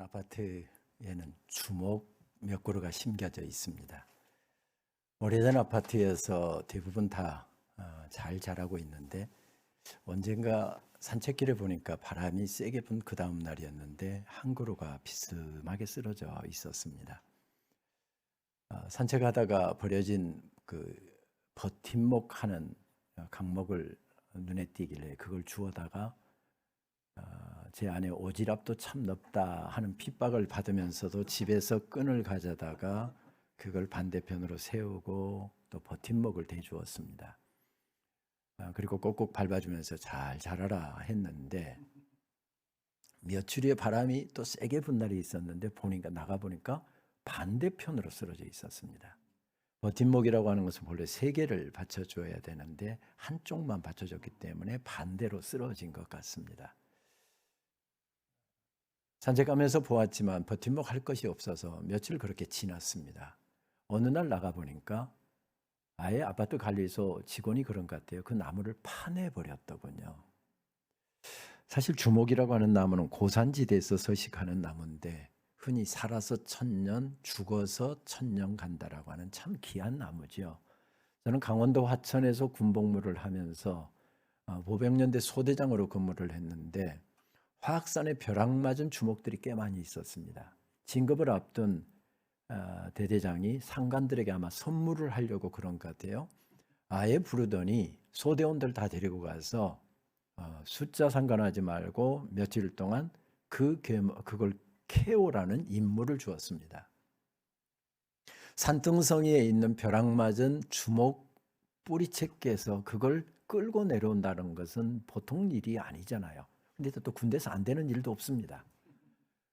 아파트에는 주목 몇 그루가 심겨져 있습니다. 오래된 아파트여서 대부분 다 잘 자라고 있는데 언젠가 산책길에 보니까 바람이 세게 분 그 다음 날이었는데 한 그루가 비스듬하게 쓰러져 있었습니다. 산책하다가 버려진 그 버팀목 하는 강목을 눈에 띄길래 그걸 주워다가 제 안에 오지랖도 참 넓다 하는 핍박을 받으면서도 집에서 끈을 가져다가 그걸 반대편으로 세우고 또 버팀목을 대주었습니다. 그리고 꼭꼭 밟아주면서 잘 자라라 했는데 며칠 후에 바람이 또 세게 분 날이 있었는데 나가보니까 반대편으로 쓰러져 있었습니다. 버팀목이라고 하는 것은 원래 세 개를 받쳐줘야 되는데 한쪽만 받쳐줬기 때문에 반대로 쓰러진 것 같습니다. 산책하면서 보았지만 버팀목 할 것이 없어서 며칠 그렇게 지났습니다. 어느 날 나가보니까 아예 아파트 관리소 직원이 그런 것 같아요. 그 나무를 파내버렸더군요. 사실 주목이라고 하는 나무는 고산지대에서 서식하는 나무인데 흔히 살아서 1000년, 죽어서 1000년 간다라고 하는 참 귀한 나무죠. 저는 강원도 화천에서 군복무를 하면서 500년대 소대장으로 근무를 했는데 화학산에 벼락 맞은 주목들이 꽤 많이 있었습니다. 진급을 앞둔 대대장이 상관들에게 아마 선물을 하려고 그런 것 같아요. 아예 부르더니 소대원들 다 데리고 가서 숫자 상관하지 말고 며칠 동안 그걸 캐오라는 임무를 주었습니다. 산등성이에 있는 벼락 맞은 주목 뿌리채 깨서 그걸 끌고 내려온다는 것은 보통 일이 아니잖아요. 근데 또 군대에서 안 되는 일도 없습니다.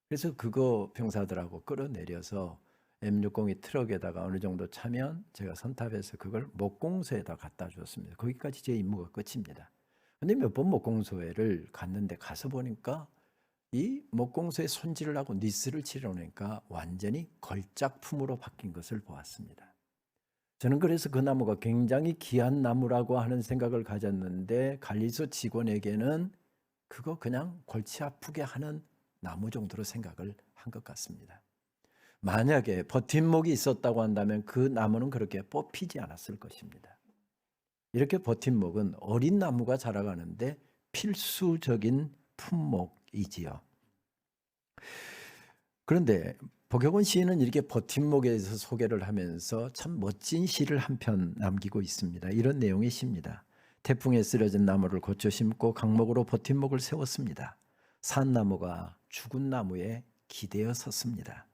그래서 그거 병사들하고 끌어내려서 M60이 트럭에다가 어느 정도 차면 제가 선탑해서 그걸 목공소에다 갖다 주었습니다. 거기까지 제 임무가 끝입니다. 근데 몇 번 목공소에를 갔는데 가서 보니까 이 목공소에 손질을 하고 니스를 칠해놓으니까 완전히 걸작품으로 바뀐 것을 보았습니다. 저는 그래서 그 나무가 굉장히 귀한 나무라고 하는 생각을 가졌는데 관리소 직원에게는 그거 그냥 골치 아프게 하는 나무 정도로 생각을 한 것 같습니다. 만약에 버팀목이 있었다고 한다면 그 나무는 그렇게 뽑히지 않았을 것입니다. 이렇게 버팀목은 어린 나무가 자라가는데 필수적인 품목이지요. 그런데 복역원 시인은 이렇게 버팀목에 대해서 소개를 하면서 참 멋진 시를 한 편 남기고 있습니다. 이런 내용의 시입니다. 태풍에 쓰러진 나무를 고쳐 심고 강목으로 버팀목을 세웠습니다. 산 나무가 죽은 나무에 기대어 섰습니다.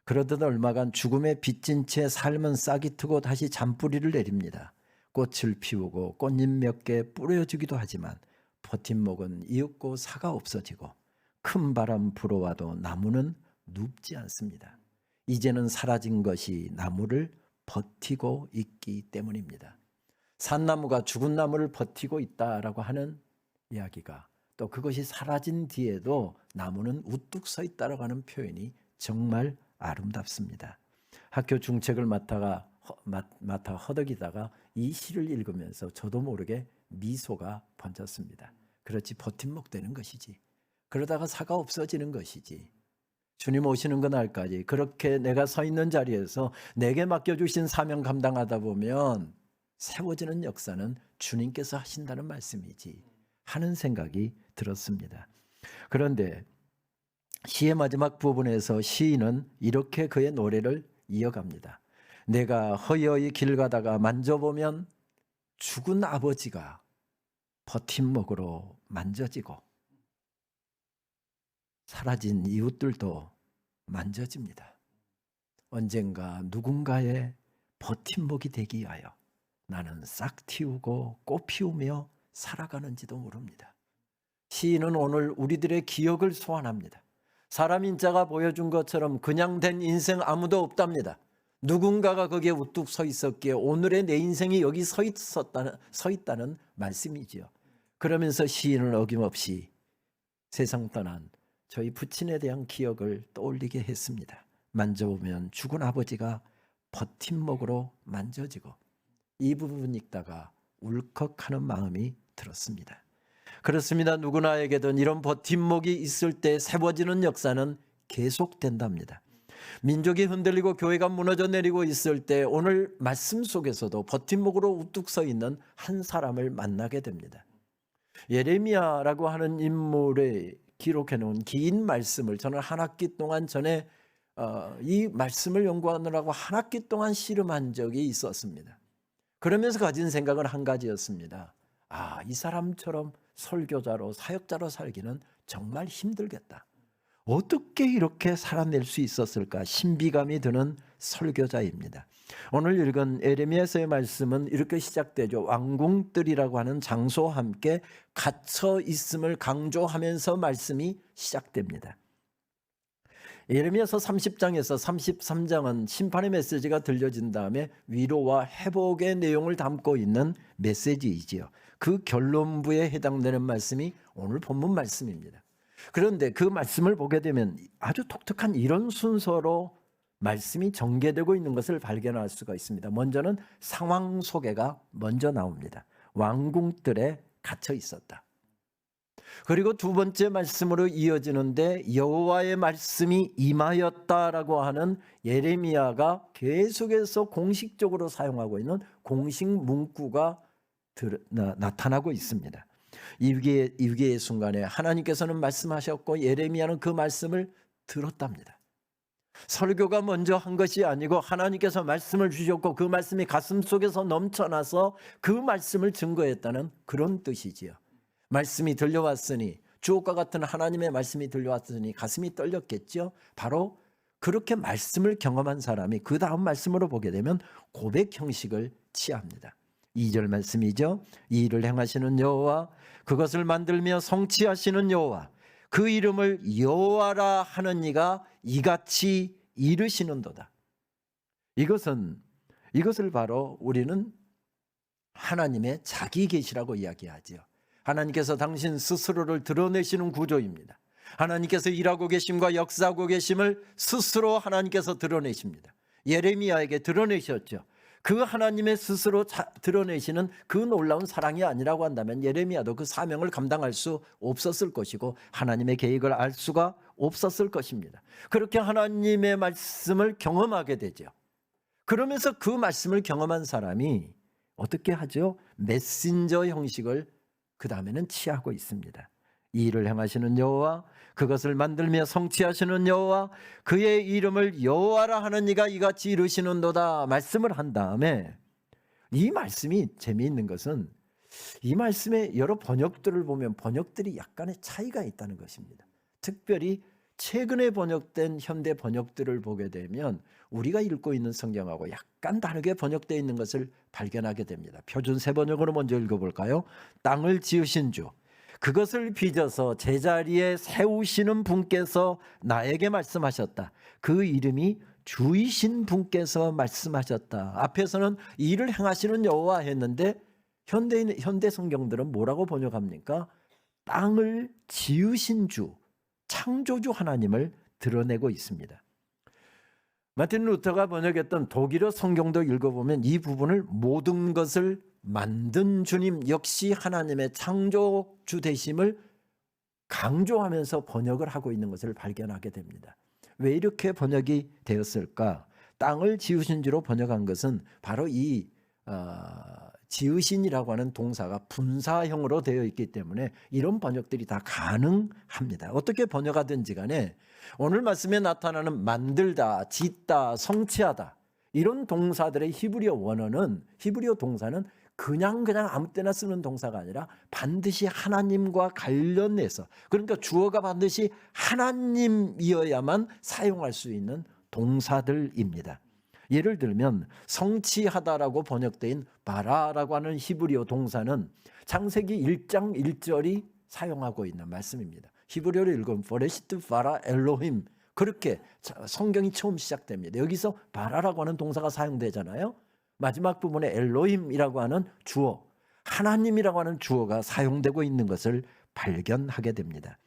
그러던 얼마간 죽음에 빚진 채 삶은 싹이 트고 다시 잔뿌리를 내립니다. 꽃을 피우고 꽃잎 몇 개 뿌려주기도 하지만 버팀목은 이윽고 사가 없어지고 큰 바람 불어와도 나무는 눕지 않습니다. 이제는 사라진 것이 나무를 버티고 있기 때문입니다. 산나무가 죽은 나무를 버티고 있다라고 하는 이야기가 또 그것이 사라진 뒤에도 나무는 우뚝 서 있다라고 하는 표현이 정말 아름답습니다. 학교 중책을 맡아 허덕이다가 이 시를 읽으면서 저도 모르게 미소가 번졌습니다. 그렇지, 버팀목 되는 것이지. 그러다가 사가 없어지는 것이지. 주님 오시는 그날까지 그렇게 내가 서 있는 자리에서 내게 맡겨주신 사명 감당하다 보면 세워지는 역사는 주님께서 하신다는 말씀이지 하는 생각이 들었습니다. 그런데 시의 마지막 부분에서 시인은 이렇게 그의 노래를 이어갑니다. 내가 허여이 길 가다가 만져보면 죽은 아버지가 버팀목으로 만져지고 사라진 이웃들도 만져집니다. 언젠가 누군가의 버팀목이 되기 위하여 나는 싹 틔우고 꽃 피우며 살아가는지도 모릅니다. 시인은 오늘 우리들의 기억을 소환합니다. 사람 인자가 보여준 것처럼 그냥 된 인생 아무도 없답니다. 누군가가 거기에 우뚝 서 있었기에 오늘의 내 인생이 여기 서 있다는 말씀이지요. 그러면서 시인은 어김없이 세상 떠난 저희 부친에 대한 기억을 떠올리게 했습니다. 만져보면 죽은 아버지가 버팀목으로 만져지고 이 부분 읽다가 울컥하는 마음이 들었습니다. 그렇습니다. 누구나에게든 이런 버팀목이 있을 때 세워지는 역사는 계속된답니다. 민족이 흔들리고 교회가 무너져 내리고 있을 때 오늘 말씀 속에서도 버팀목으로 우뚝 서 있는 한 사람을 만나게 됩니다. 예레미야라고 하는 인물의 기록해 놓은 긴 말씀을 저는 한 학기 동안 전에 이 말씀을 연구하느라고 한 학기 동안 씨름한 적이 있었습니다. 그러면서 가진 생각은 한 가지였습니다. 이 사람처럼 설교자로 사역자로 살기는 정말 힘들겠다. 어떻게 이렇게 살아낼 수 있었을까? 신비감이 드는 설교자입니다. 오늘 읽은 예레미야서의 말씀은 이렇게 시작되죠. 왕궁뜰이라고 하는 장소와 함께 갇혀 있음을 강조하면서 말씀이 시작됩니다. 예레미야서 30장에서 33장은 심판의 메시지가 들려진 다음에 위로와 회복의 내용을 담고 있는 메시지이지요. 그 결론부에 해당되는 말씀이 오늘 본문 말씀입니다. 그런데 그 말씀을 보게 되면 아주 독특한 이런 순서로 말씀이 전개되고 있는 것을 발견할 수가 있습니다. 먼저는 상황 소개가 먼저 나옵니다. 왕궁뜰에 갇혀 있었다. 그리고 두 번째 말씀으로 이어지는데 여호와의 말씀이 임하였다라고 하는 예레미야가 계속해서 공식적으로 사용하고 있는 공식 문구가 나타나고 있습니다. 위기의 순간에 하나님께서는 말씀하셨고 예레미야는 그 말씀을 들었답니다. 설교가 먼저 한 것이 아니고 하나님께서 말씀을 주셨고 그 말씀이 가슴 속에서 넘쳐나서 그 말씀을 증거했다는 그런 뜻이지요. 말씀이 들려왔으니 주옥과 같은 하나님의 말씀이 들려왔으니 가슴이 떨렸겠죠. 바로 그렇게 말씀을 경험한 사람이 그 다음 말씀으로 보게 되면 고백 형식을 취합니다. 2절 말씀이죠. 이 일을 행하시는 여호와 그것을 만들며 성취하시는 여호와 그 이름을 여호와라 하는 이가 이같이 이르시는도다. 이것을 바로 우리는 하나님의 자기 계시라고 이야기하죠. 하나님께서 당신 스스로를 드러내시는 구조입니다. 하나님께서 일하고 계심과 역사하고 계심을 스스로 하나님께서 드러내십니다. 예레미야에게 드러내셨죠. 그 하나님의 스스로 드러내시는 그 놀라운 사랑이 아니라고 한다면 예레미야도 그 사명을 감당할 수 없었을 것이고 하나님의 계획을 알 수가 없었을 것입니다. 그렇게 하나님의 말씀을 경험하게 되죠. 그러면서 그 말씀을 경험한 사람이 어떻게 하죠? 메신저 형식을 그 다음에는 취하고 있습니다. 이 일을 행하시는 여호와 그것을 만들며 성취하시는 여호와 그의 이름을 여호와라 하는 이가 이같이 이르시는도다 말씀을 한 다음에 이 말씀이 재미있는 것은 이 말씀의 여러 번역들을 보면 번역들이 약간의 차이가 있다는 것입니다. 특별히 최근에 번역된 현대 번역들을 보게 되면 우리가 읽고 있는 성경하고 약간 다르게 번역되어 있는 것을 발견하게 됩니다. 표준 세 번역으로 먼저 읽어볼까요? 땅을 지으신 주 그것을 빚어서 제자리에 세우시는 분께서 나에게 말씀하셨다. 그 이름이 주이신 분께서 말씀하셨다. 앞에서는 이 일을 행하시는 여호와 했는데 현대 성경들은 뭐라고 번역합니까? 땅을 지으신 주, 창조주 하나님을 드러내고 있습니다. 마틴 루터가 번역했던 독일어 성경도 읽어보면 이 부분을 모든 것을 만든 주님 역시 하나님의 창조주 되심을 강조하면서 번역을 하고 있는 것을 발견하게 됩니다. 왜 이렇게 번역이 되었을까? 땅을 지으신 주로 번역한 것은 바로 이 지으신이라고 하는 동사가 분사형으로 되어 있기 때문에 이런 번역들이 다 가능합니다. 어떻게 번역하든지 간에 오늘 말씀에 나타나는 만들다, 짓다, 성취하다 이런 동사들의 히브리어 원어는 히브리어 동사는 그냥 아무 때나 쓰는 동사가 아니라 반드시 하나님과 관련해서 그러니까 주어가 반드시 하나님이어야만 사용할 수 있는 동사들입니다. 예를 들면 성취하다라고 번역된 바라라고 하는 히브리어 동사는 창세기 1장 1절이 사용하고 있는 말씀입니다. 히브리어로 읽으면 버레시트 바라 엘로힘 그렇게 성경이 처음 시작됩니다. 여기서 바라라고 하는 동사가 사용되잖아요. 마지막 부분에 엘로힘이라고 하는 주어, 하나님이라고 하는 주어가 사용되고 있는 것을 발견하게 됩니다.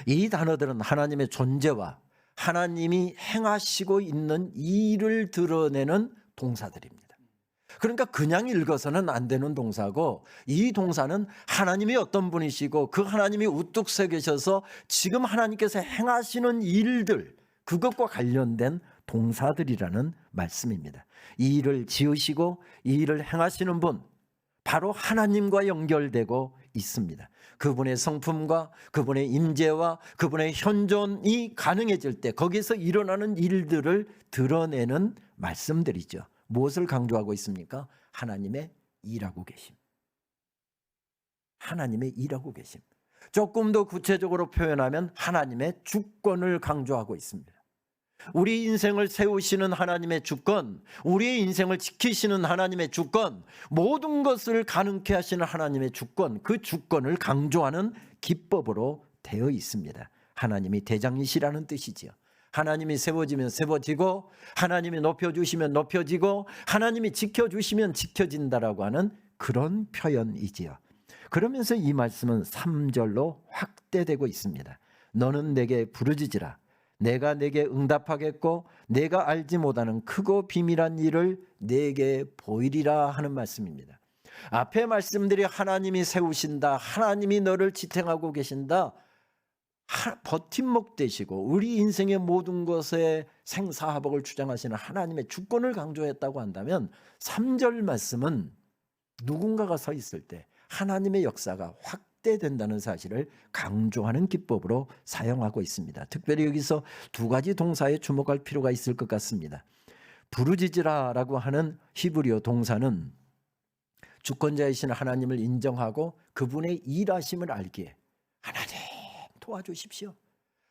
이 단어들은 하나님의 존재와 하나님이 행하시고 있는 일을 드러내는 동사들입니다. 그러니까 그냥 읽어서는 안 되는 동사고, 이 동사는 하나님이 어떤 분이시고 그 하나님이 우뚝 서 계셔서 지금 하나님께서 행하시는 일들, 그것과 관련된 동사들이라는 말씀입니다. 이 일을 지으시고 이 일을 행하시는 분, 바로 하나님과 연결되고 있습니다. 그분의 성품과 그분의 임재와 그분의 현존이 가능해질 때 거기서 일어나는 일들을 드러내는 말씀들이죠. 무엇을 강조하고 있습니까? 하나님의 일하고 계심. 하나님의 일하고 계심. 조금 더 구체적으로 표현하면 하나님의 주권을 강조하고 있습니다. 우리 인생을 세우시는 하나님의 주권, 우리의 인생을 지키시는 하나님의 주권, 모든 것을 가능케 하시는 하나님의 주권, 그 주권을 강조하는 기법으로 되어 있습니다. 하나님이 대장이시라는 뜻이지요. 하나님이 세워지면 세워지고, 하나님이 높여주시면 높여지고, 하나님이 지켜주시면 지켜진다라고 하는 그런 표현이지요. 그러면서 이 말씀은 3절로 확대되고 있습니다. 너는 내게 부르짖으라. 내가 내게 응답하겠고 내가 알지 못하는 크고 비밀한 일을 내게 보이리라 하는 말씀입니다. 앞에 말씀들이 하나님이 세우신다, 하나님이 너를 지탱하고 계신다, 버팀목 되시고 우리 인생의 모든 것에 생사화복을 주장하시는 하나님의 주권을 강조했다고 한다면 3절 말씀은 누군가가 서 있을 때 하나님의 역사가 확대된다는 사실을 강조하는 기법으로 사용하고 있습니다. 특별히 여기서 두 가지 동사에 주목할 필요가 있을 것 같습니다. 부르짖으라라고 하는 히브리어 동사는 주권자이신 하나님을 인정하고 그분의 일하심을 알기에 하나님 도와주십시오.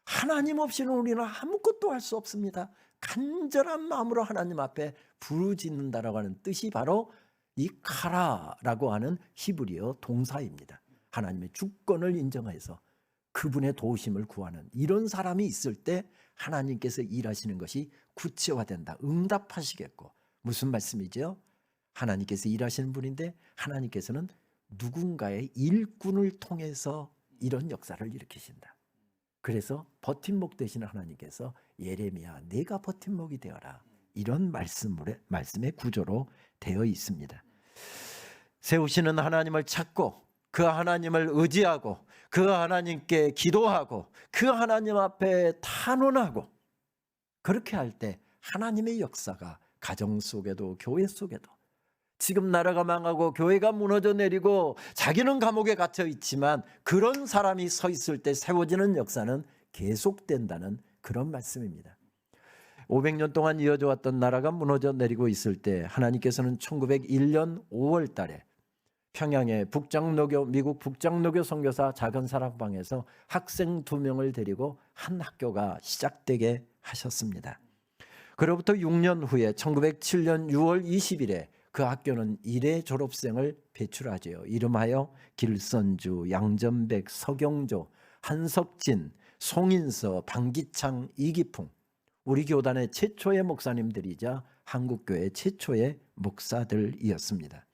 하나님 없이는 우리는 아무것도 할 수 없습니다. 간절한 마음으로 하나님 앞에 부르짖는다라고 하는 뜻이 바로 이 카라라고 하는 히브리어 동사입니다. 하나님의 주권을 인정해서 그분의 도우심을 구하는 이런 사람이 있을 때 하나님께서 일하시는 것이 구체화된다. 응답하시겠고. 무슨 말씀이죠? 하나님께서 일하시는 분인데 하나님께서는 누군가의 일꾼을 통해서 이런 역사를 일으키신다. 그래서 버팀목 되시는 하나님께서 예레미야 내가 버팀목이 되어라. 이런 말씀의 구조로 되어 있습니다. 세우시는 하나님을 찾고 그 하나님을 의지하고 그 하나님께 기도하고 그 하나님 앞에 탄원하고 그렇게 할 때 하나님의 역사가 가정 속에도 교회 속에도 지금 나라가 망하고 교회가 무너져 내리고 자기는 감옥에 갇혀 있지만 그런 사람이 서 있을 때 세워지는 역사는 계속된다는 그런 말씀입니다. 500년 동안 이어져 왔던 나라가 무너져 내리고 있을 때 하나님께서는 1901년 5월 달에 평양의 미국 북장로교 선교사 작은 사랑방에서 학생 2명을 데리고 한 학교가 시작되게 하셨습니다. 그로부터 6년 후에 1907년 6월 20일에 그 학교는 1회 졸업생을 배출하지요. 이름하여 길선주, 양전백, 서경조, 한석진, 송인서, 방기창, 이기풍, 우리 교단의 최초의 목사님들이자 한국교회 최초의 목사들이었습니다.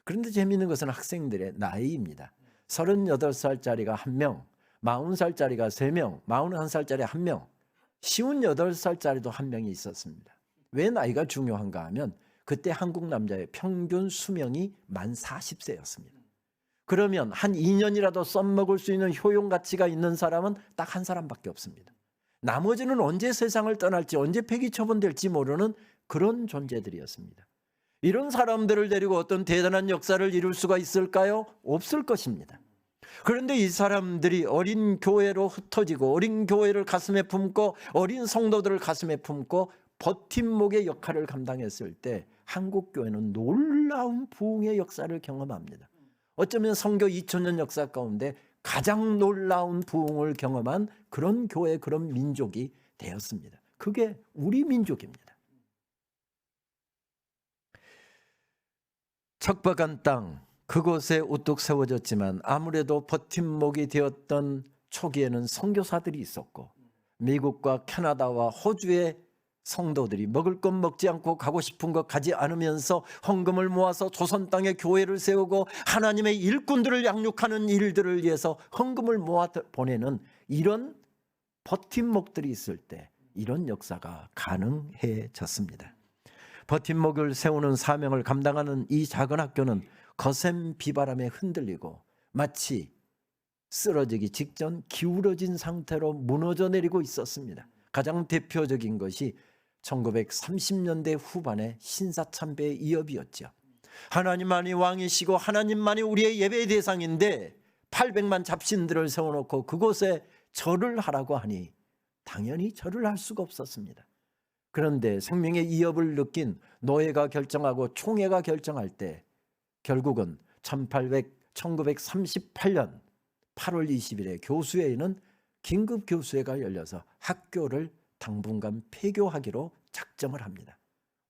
그런데 재미있는 것은 학생들의 나이입니다. 38살짜리가 1명, 40살짜리가 3명, 41살짜리 1명, 58살짜리도 1명이 있었습니다. 왜 나이가 중요한가 하면 그때 한국 남자의 평균 수명이 만 40세였습니다. 그러면 한 2년이라도 썸먹을 수 있는 효용 가치가 있는 사람은 딱 한 사람밖에 없습니다. 나머지는 언제 세상을 떠날지 언제 폐기 처분될지 모르는 그런 존재들이었습니다. 이런 사람들을 데리고 어떤 대단한 역사를 이룰 수가 있을까요? 없을 것입니다. 그런데 이 사람들이 어린 교회로 흩어지고 어린 교회를 가슴에 품고 어린 성도들을 가슴에 품고 버팀목의 역할을 감당했을 때 한국교회는 놀라운 부흥의 역사를 경험합니다. 어쩌면 선교 2000년 역사 가운데 가장 놀라운 부흥을 경험한 그런 교회, 그런 민족이 되었습니다. 그게 우리 민족입니다. 척박한 땅, 그곳에 우뚝 세워졌지만 아무래도 버팀목이 되었던 초기에는 선교사들이 있었고 미국과 캐나다와 호주의 성도들이 먹을 것 먹지 않고 가고 싶은 것 가지 않으면서 헌금을 모아서 조선 땅에 교회를 세우고 하나님의 일꾼들을 양육하는 일들을 위해서 헌금을 모아 보내는 이런 버팀목들이 있을 때 이런 역사가 가능해졌습니다. 버팀목을 세우는 사명을 감당하는 이 작은 학교는 거센 비바람에 흔들리고 마치 쓰러지기 직전 기울어진 상태로 무너져 내리고 있었습니다. 가장 대표적인 것이 1930년대 후반의 신사참배의 이업이었죠. 하나님만이 왕이시고 하나님만이 우리의 예배의 대상인데 800만 잡신들을 세워놓고 그곳에 절을 하라고 하니 당연히 절을 할 수가 없었습니다. 그런데 생명의 이업을 느낀 노예가 결정하고 총회가 결정할 때 결국은 1938년 8월 20일에 교수회의는 긴급 교수회가 열려서 학교를 당분간 폐교하기로 작정을 합니다.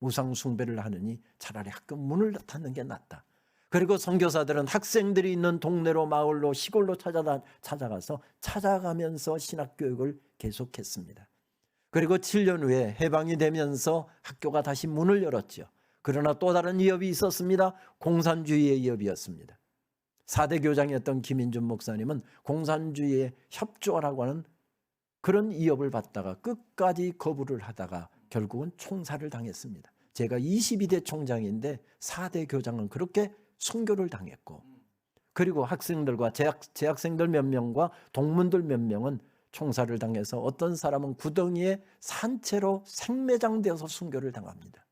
우상 숭배를 하느니 차라리 학교 문을 닫는 게 낫다. 그리고 선교사들은 학생들이 있는 동네로 마을로 시골로 찾아가서 찾아가면서 신학교육을 계속했습니다. 그리고 7년 후에 해방이 되면서 학교가 다시 문을 열었죠. 그러나 또 다른 이업이 있었습니다. 공산주의의 이업이었습니다. 4대 교장이었던 김인준 목사님은 공산주의에 협조하라고 하는 그런 이업을 받다가 끝까지 거부를 하다가 결국은 총살을 당했습니다. 제가 22대 총장인데 4대 교장은 그렇게 순교를 당했고, 그리고 학생들과 재학생들 몇 명과 동문들 몇 명은 총살을 당해서 어떤 사람은 구덩이에 산채로 생매장되어서 순교를 당합니다.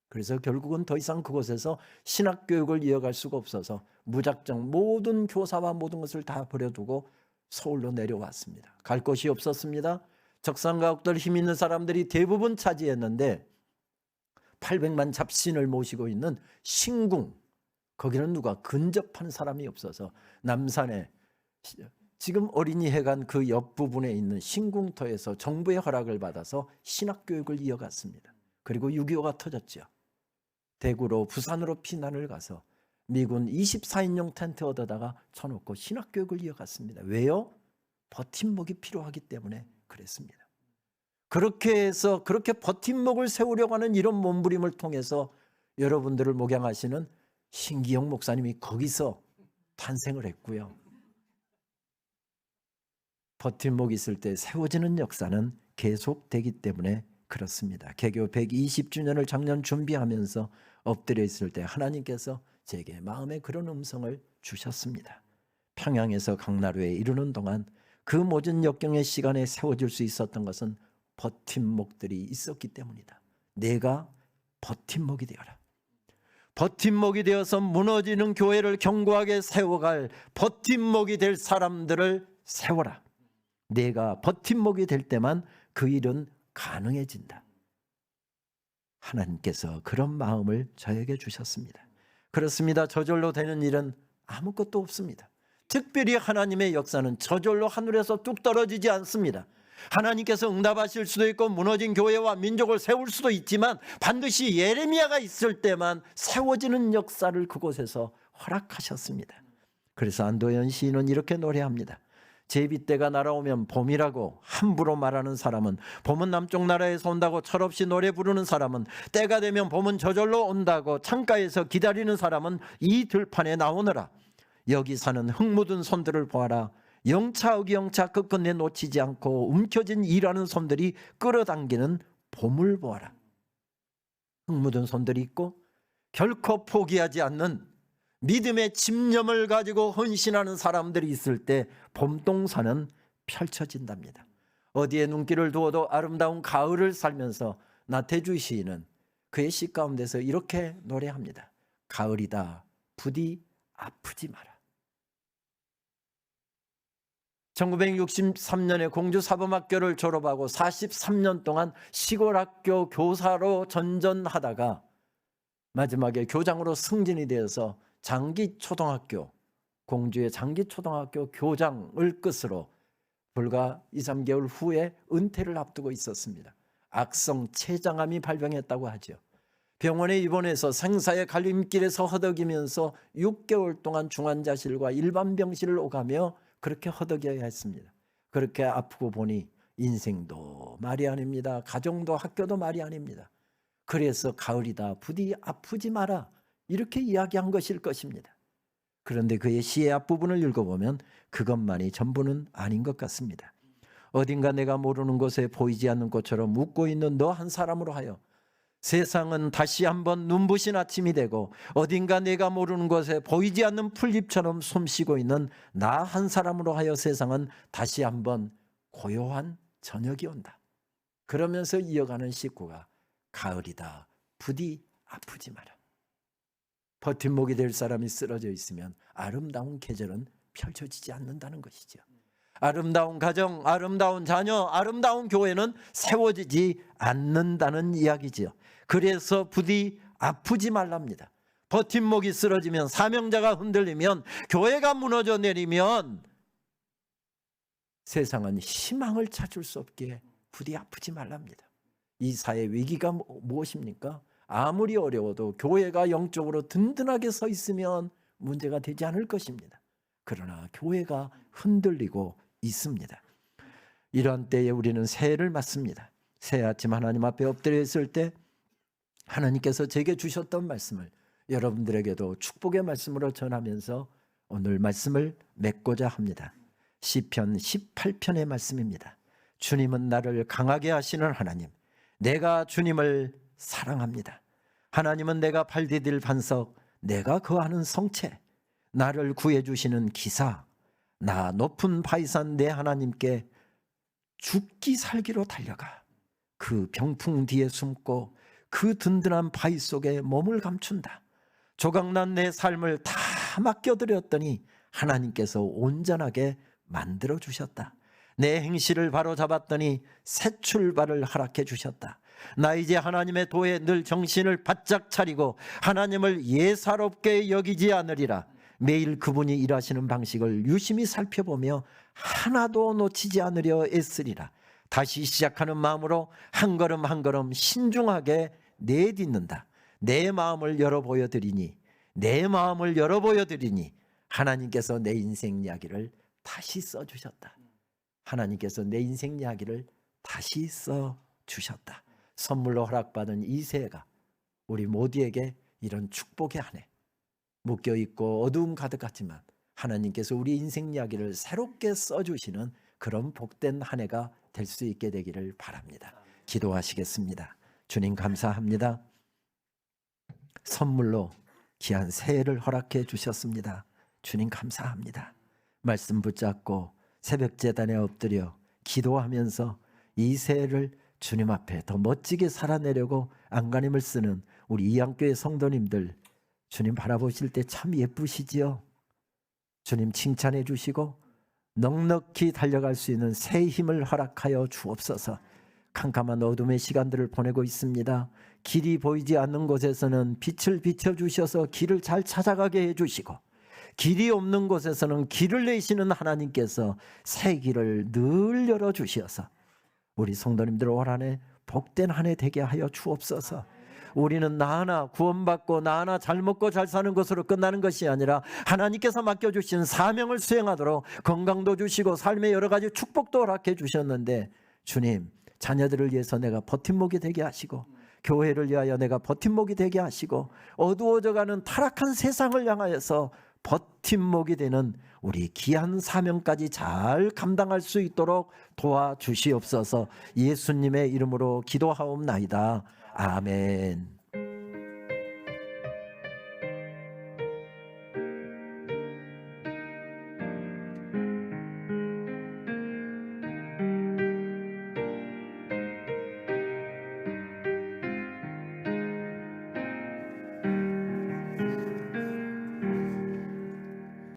그래서 결국은 더 이상 그곳에서 신학교육을 이어갈 수가 없어서 무작정 모든 교사와 모든 것을 다 버려두고 서울로 내려왔습니다. 갈 곳이 없었습니다. 적산가옥들 힘 있는 사람들이 대부분 차지했는데 800만 잡신을 모시고 있는 신궁, 거기는 누가 근접한 사람이 없어서 남산에 지금 어린이회관 그 옆부분에 있는 신궁터에서 정부의 허락을 받아서 신학교육을 이어갔습니다. 그리고 6.25가 터졌죠. 대구로 부산으로 피난을 가서 미군 24인용 텐트 얻어다가 쳐놓고 신학교육을 이어갔습니다. 왜요? 버팀목이 필요하기 때문에 그랬습니다. 그렇게 해서 그렇게 버팀목을 세우려고 하는 이런 몸부림을 통해서 여러분들을 목양하시는 신기영 목사님이 거기서 탄생을 했고요. 버팀목이 있을 때 세워지는 역사는 계속되기 때문에 그렇습니다. 개교 120주년을 작년 준비하면서 엎드려 있을 때 하나님께서 제게 마음에 그런 음성을 주셨습니다. 평양에서 강나루에 이르는 동안 그 모든 역경의 시간에 세워질 수 있었던 것은 버팀목들이 있었기 때문이다. 내가 버팀목이 되어라. 버팀목이 되어서 무너지는 교회를 견고하게 세워갈 버팀목이 될 사람들을 세워라. 내가 버팀목이 될 때만 그 일은 가능해진다. 하나님께서 그런 마음을 저에게 주셨습니다. 그렇습니다. 저절로 되는 일은 아무것도 없습니다. 특별히 하나님의 역사는 저절로 하늘에서 뚝 떨어지지 않습니다. 하나님께서 응답하실 수도 있고 무너진 교회와 민족을 세울 수도 있지만 반드시 예레미야가 있을 때만 세워지는 역사를 그곳에서 허락하셨습니다. 그래서 안도현 시인은 이렇게 노래합니다. 제비때가 날아오면 봄이라고 함부로 말하는 사람은, 봄은 남쪽 나라에서 온다고 철없이 노래 부르는 사람은, 때가 되면 봄은 저절로 온다고 창가에서 기다리는 사람은 이 들판에 나오너라. 여기 사는 흙 묻은 손들을 보아라. 영차 어기영차 끝끝내 놓치지 않고 움켜진 일하는 손들이 끌어당기는 봄을 보아라. 흙 묻은 손들이 있고 결코 포기하지 않는 믿음의 집념을 가지고 헌신하는 사람들이 있을 때 봄동산은 펼쳐진답니다. 어디에 눈길을 두어도 아름다운 가을을 살면서 나태주 시인은 그의 시 가운데서 이렇게 노래합니다. 가을이다 부디 아프지 마라. 1963년에 공주사범학교를 졸업하고 43년 동안 시골학교 교사로 전전하다가 마지막에 교장으로 승진이 되어서 장기초등학교, 공주의 장기초등학교 교장을 끝으로 불과 2, 3개월 후에 은퇴를 앞두고 있었습니다. 악성 췌장암이 발병했다고 하죠. 병원에 입원해서 생사의 갈림길에서 허덕이면서 6개월 동안 중환자실과 일반 병실을 오가며 그렇게 허덕여야 했습니다. 그렇게 아프고 보니 인생도 말이 아닙니다. 가정도 학교도 말이 아닙니다. 그래서 가을이다 부디 아프지 마라 이렇게 이야기한 것일 것입니다. 그런데 그의 시의 앞부분을 읽어보면 그것만이 전부는 아닌 것 같습니다. 어딘가 내가 모르는 곳에 보이지 않는 것처럼 묻고 있는 너 한 사람으로 하여 세상은 다시 한번 눈부신 아침이 되고 어딘가 내가 모르는 곳에 보이지 않는 풀잎처럼 숨쉬고 있는 나 한 사람으로 하여 세상은 다시 한번 고요한 저녁이 온다. 그러면서 이어가는 19가 가을이다. 부디 아프지 마라. 버팀목이 될 사람이 쓰러져 있으면 아름다운 계절은 펼쳐지지 않는다는 것이죠. 아름다운 가정, 아름다운 자녀, 아름다운 교회는 세워지지 않는다는 이야기지요. 그래서 부디 아프지 말랍니다. 버팀목이 쓰러지면, 사명자가 흔들리면, 교회가 무너져 내리면 세상은 희망을 찾을 수 없기에 부디 아프지 말랍니다. 이 사회 위기가 무엇입니까? 아무리 어려워도 교회가 영적으로 든든하게 서 있으면 문제가 되지 않을 것입니다. 그러나 교회가 흔들리고 있습니다. 이런 때에 우리는 새해를 맞습니다. 새해 아침 하나님 앞에 엎드려 있을 때 하나님께서 제게 주셨던 말씀을 여러분들에게도 축복의 말씀으로 전하면서 오늘 말씀을 맺고자 합니다. 시편 18편의 말씀입니다. 주님은 나를 강하게 하시는 하나님, 내가 주님을 사랑합니다. 하나님은 내가 발디딜 반석, 내가 거하는 성체, 나를 구해주시는 기사, 나 높은 바위산 내 하나님께 죽기 살기로 달려가 그 병풍 뒤에 숨고 그 든든한 바위 속에 몸을 감춘다. 조각난 내 삶을 다 맡겨드렸더니 하나님께서 온전하게 만들어 주셨다. 내 행실을 바로 잡았더니 새 출발을 허락해 주셨다. 나 이제 하나님의 도에 늘 정신을 바짝 차리고 하나님을 예사롭게 여기지 않으리라. 매일 그분이 일하시는 방식을 유심히 살펴보며 하나도 놓치지 않으려 애쓰리라. 다시 시작하는 마음으로 한 걸음 한 걸음 신중하게 내딛는다. 내 마음을 열어 보여드리니, 내 마음을 열어 보여드리니 하나님께서 내 인생 이야기를 다시 써주셨다. 하나님께서 내 인생 이야기를 다시 써주셨다. 선물로 허락받은 이 새해가 우리 모두에게 이런 축복의 한 해, 묶여있고 어두움 가득 같지만 하나님께서 우리 인생 이야기를 새롭게 써주시는 그런 복된 한 해가 될 수 있게 되기를 바랍니다. 기도하시겠습니다. 주님 감사합니다. 선물로 귀한 새해를 허락해 주셨습니다. 주님 감사합니다. 말씀 붙잡고 새벽 제단에 엎드려 기도하면서 이 새해를 주님 앞에 더 멋지게 살아내려고 안간힘을 쓰는 우리 이양교회 성도님들, 주님 바라보실 때 참 예쁘시지요. 주님 칭찬해 주시고 넉넉히 달려갈 수 있는 새 힘을 허락하여 주옵소서. 캄캄한 어둠의 시간들을 보내고 있습니다. 길이 보이지 않는 곳에서는 빛을 비춰주셔서 길을 잘 찾아가게 해주시고, 길이 없는 곳에서는 길을 내시는 하나님께서 새 길을 늘 열어주셔서 우리 성도님들 올 한 해 복된 한 해 되게 하여 주옵소서. 우리는 나 하나 구원받고 나 하나 잘 먹고 잘 사는 것으로 끝나는 것이 아니라 하나님께서 맡겨주신 사명을 수행하도록 건강도 주시고 삶의 여러 가지 축복도 허락해 주셨는데, 주님 자녀들을 위해서 내가 버팀목이 되게 하시고 교회를 위하여 내가 버팀목이 되게 하시고 어두워져가는 타락한 세상을 향하여서 버팀목이 되는 우리 귀한 사명까지 잘 감당할 수 있도록 도와주시옵소서. 예수님의 이름으로 기도하옵나이다. 아멘.